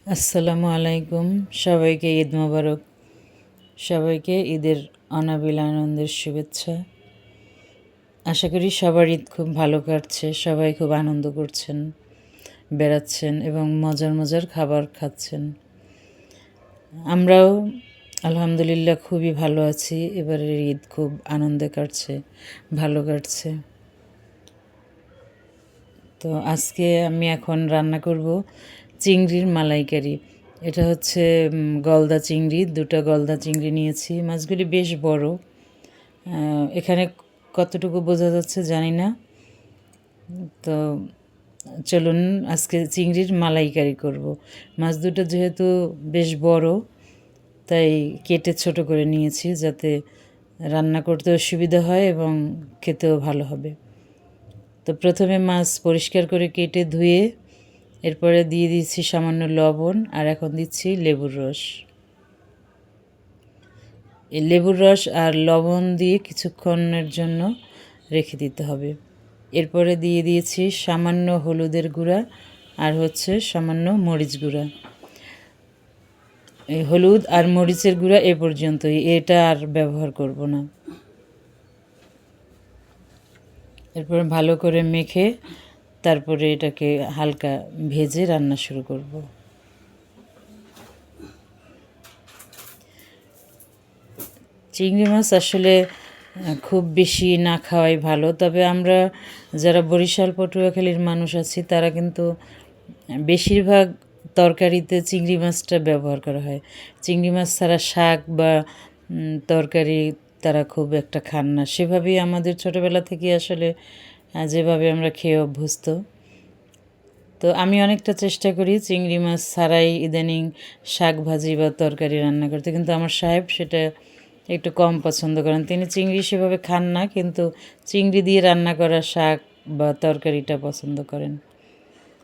আসসালামু আলাইকুম। সবাইকে ঈদ মোবারক। সবাইকে ঈদের অনাবিল আনন্দের শুভেচ্ছা। আশা করি সবার ঈদ খুব ভালো কাটছে, সবাই খুব আনন্দ করছেন, বেড়াচ্ছেন এবং মজার মজার খাবার খাচ্ছেন। আমরাও আলহামদুলিল্লাহ খুবই ভালো আছি। এবারের ঈদ খুব আনন্দে কাটছে, ভালো কাটছে। তো আজকে আমি এখন রান্না করব চিংড়ির মালাইকারি। এটা হচ্ছে গলদা চিংড়ি, দুটো গলদা চিংড়ি নিয়েছি। মাছগুলি বেশ বড়। এখানে কতটুকু বোঝা যাচ্ছে জানি না। তো চলুন আজকে চিংড়ির মালাইকারি করব। মাছ দুটো যেহেতু বেশ বড়, তাই কেটে ছোট করে নিয়েছি যাতে রান্না করতেও সুবিধা হয় এবং খেতেও ভালো হবে। তো প্রথমে মাছ পরিষ্কার করে কেটে ধুয়ে এরপরে দিয়ে দিচ্ছি সামান্য লবণ, আর এখন দিচ্ছি লেবুর রস। এই লেবুর রস আর লবণ দিয়ে কিছুক্ষণের জন্য রেখে দিতে হবে। এরপরে দিয়ে দিয়েছি সামান্য হলুদের গুঁড়া আর হচ্ছে সামান্য মরিচ গুঁড়া। এই হলুদ আর মরিচের গুঁড়া এ পর্যন্তই, এটা আর ব্যবহার করব না। এরপরে ভালো করে মেখে তারপরে এটাকে হালকা ভেজে রান্না শুরু করব। চিংড়ি মাছ আসলে খুব বেশি না খাওয়াই ভালো, তবে আমরা যারা বরিশাল পটুয়াখালীর মানুষ আছি তারা কিন্তু বেশিরভাগ তরকারিতে চিংড়ি মাছটা ব্যবহার করা হয়। চিংড়ি মাছ ছাড়া শাক বা তরকারি তারা খুব একটা খান না। সেভাবেই আমাদের ছোটোবেলা থেকে আসলে যেভাবে আমরা খেয়ে অভ্যস্ত। তো আমি অনেকটা চেষ্টা করি চিংড়ি মাছ ছাড়াই ইদানিং শাক ভাজি বা তরকারি রান্না করতে, কিন্তু আমার সাহেব সেটা একটু কম পছন্দ করেন। তিনি চিংড়ি সেভাবে খান না, কিন্তু চিংড়ি দিয়ে রান্না করা শাক বা তরকারিটা পছন্দ করেন।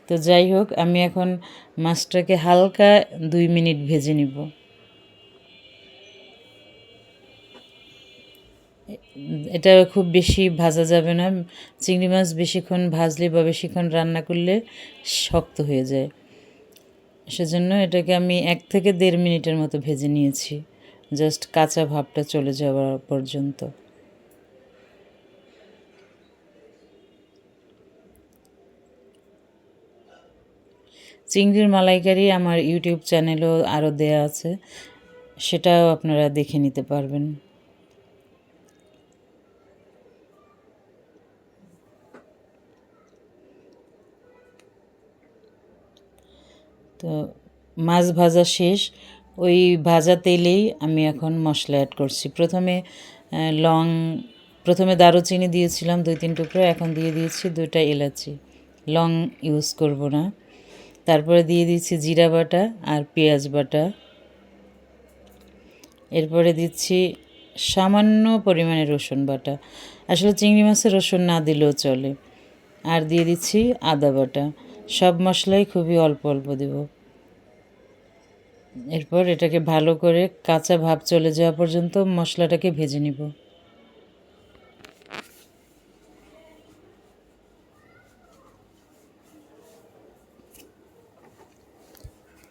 তো যাই হোক, আমি এখন মাছটাকে হালকা 2 মিনিট ভেজে নিব। এটা খুব বেশি ভাজা যাবে না। চিংড়ি মাছ বেশিক্ষণ ভাজলে বা বেশিক্ষণ রান্না করলে শক্ত হয়ে যায়। সেজন্য এটাকে আমি 1 থেকে 1.5 মিনিটের মতো ভেজে নিয়েছি, জাস্ট কাঁচা ভাবটা চলে যাওয়া পর্যন্ত। চিংড়ির মালাইকারি আমার ইউটিউব চ্যানেলও আরও দেয়া আছে, সেটাও আপনারা দেখে নিতে পারবেন। তো মাছ ভাজা শেষ। ওই ভাজা তেলেই আমি এখন মশলা অ্যাড করছি। প্রথমে দারুচিনি দিয়েছিলাম 2-3 টুকরো, এখন দিয়ে দিয়েছি 2টা এলাচি। লং ইউজ করব না। তারপরে দিয়ে দিচ্ছি জিরা বাটা আর পেঁয়াজ বাটা। এরপরে দিচ্ছি সামান্য পরিমাণে রসুন বাটা। আসলে চিংড়ি মাছে রসুন না দিলেও চলে। আর দিয়ে দিচ্ছি আদা বাটা। সব মশলাই খুবই অল্প অল্প দেব। এরপর এটাকে ভালো করে কাঁচা ভাব চলে যাওয়া পর্যন্ত মশলাটাকে ভেজে নিব।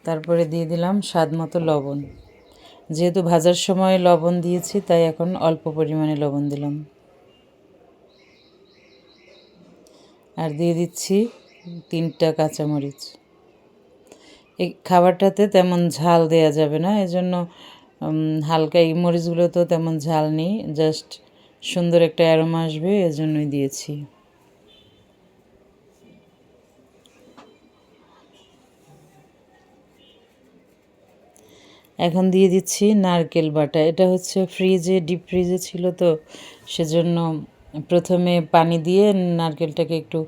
তারপরে দিয়ে দিলাম স্বাদ মতো লবণ। যেহেতু ভাজার সময় লবণ দিয়েছি, তাই এখন অল্প পরিমাণে লবণ দিলাম। আর দিয়ে দিচ্ছি 3টা কাঁচামরিচ। এই খাবারটাতে তেমন ঝাল দেয়া যাবে না, এজন্য হালকা, এই মরিচগুলো তো তেমন ঝাল নেই, জাস্ট সুন্দর একটা অ্যারোমা আসবে এজন্যই দিয়েছি। এখন দিয়ে দিচ্ছি নারকেল বাটা। এটা হচ্ছে ডিপ ফ্রিজে ছিল, তো সেজন্য প্রথমে পানি দিয়ে নারকেলটাকে একটু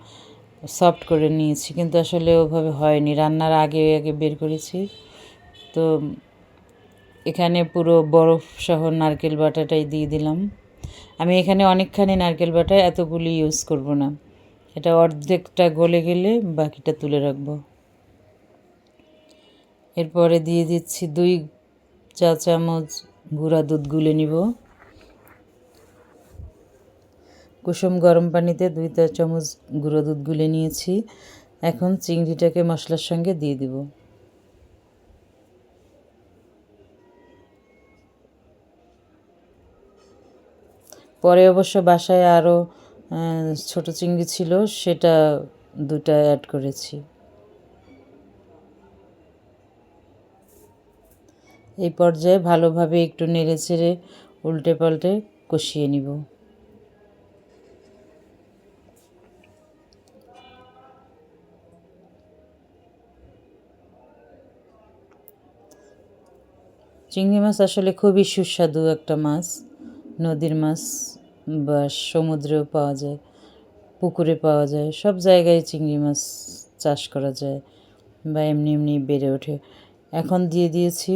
সফট করে নিয়েছি, কিন্তু আসলে ওভাবে হয়নি। রান্নার আগে আগে বের করেছি, তো এখানে পুরো বরফ সহ নারকেল বাটাটাই দিয়ে দিলাম। আমি এখানে অনেকখানি নারকেল বাটা, এতগুলি ইউজ করব না। এটা অর্ধেকটা গলে গেলে বাকিটা তুলে রাখবো। এরপরে দিয়ে দিচ্ছি 2 চা চামচ গুঁড়া দুধ গুলে নিব। কুসুম গরম পানিতে 2 চা চামচ গুঁড়ো দুধ গুলে নিয়েছি। এখন চিংড়িটাকে মশলার সঙ্গে দিয়ে দিব। পরে অবশ্য বাসায় আরও ছোট চিংড়ি ছিল, সেটা 2টা অ্যাড করেছি। এই পর্যায়ে ভালোভাবে একটু নেড়েচেড়ে উল্টে পাল্টে কষিয়ে নিব। চিংড়ি মাছ আসলে খুবই সুস্বাদু একটা মাছ। নদীর মাছ বা সমুদ্রেও পাওয়া যায়, পুকুরে পাওয়া যায়, সব জায়গায় চিংড়ি মাছ চাষ করা যায় বা এমনি এমনি বেড়ে ওঠে। এখন দিয়ে দিয়েছি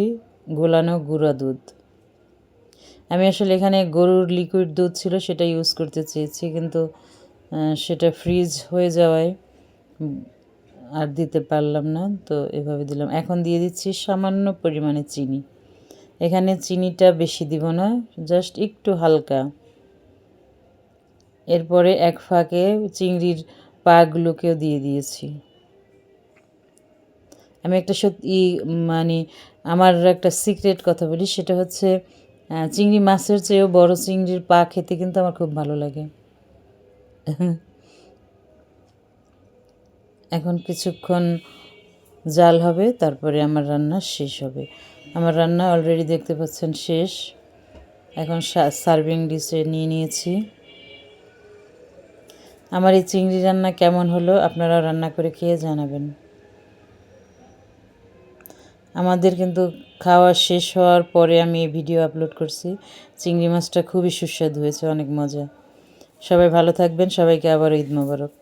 গোলানো গুঁড়া দুধ। আমি আসলে এখানে গরুর লিকুইড দুধ ছিল, সেটা ইউজ করতে চেয়েছি, কিন্তু সেটা ফ্রিজ হয়ে যাওয়ায় আর দিতে পারলাম না, তো এভাবে দিলাম। এখন দিয়ে দিচ্ছি সামান্য পরিমাণে চিনি। এখানে চিনিটা বেশি দিব না, জাস্ট একটু হালকা। এরপরে এক ফাঁকে চিংড়ির পাগুলোকেও দিয়ে দিয়েছি। আমি একটা সত্যি মানে আমার একটা সিক্রেট কথা বলি, সেটা হচ্ছে চিংড়ি মাছের চেয়েও বড় চিংড়ির পা খেতে কিন্তু আমার খুব ভালো লাগে। এখন কিছুক্ষণ জাল হবে, তারপরে আমার রান্না শেষ হবে। আমার রান্না অলরেডি দেখতে পাচ্ছেন শেষ। এখন সার্ভিং ডিশে নিয়ে নিয়েছি। আমার এই চিংড়ি রান্না কেমন হলো আপনারাও রান্না করে খেয়ে জানাবেন। আমাদের কিন্তু খাওয়া শেষ হওয়ার পরে আমি এই ভিডিও আপলোড করছি। চিংড়ি মাছটা খুবই সুস্বাদু হয়েছে, অনেক মজা। সবাই ভালো থাকবেন, সবাইকে আবার ঈদ মোবারক।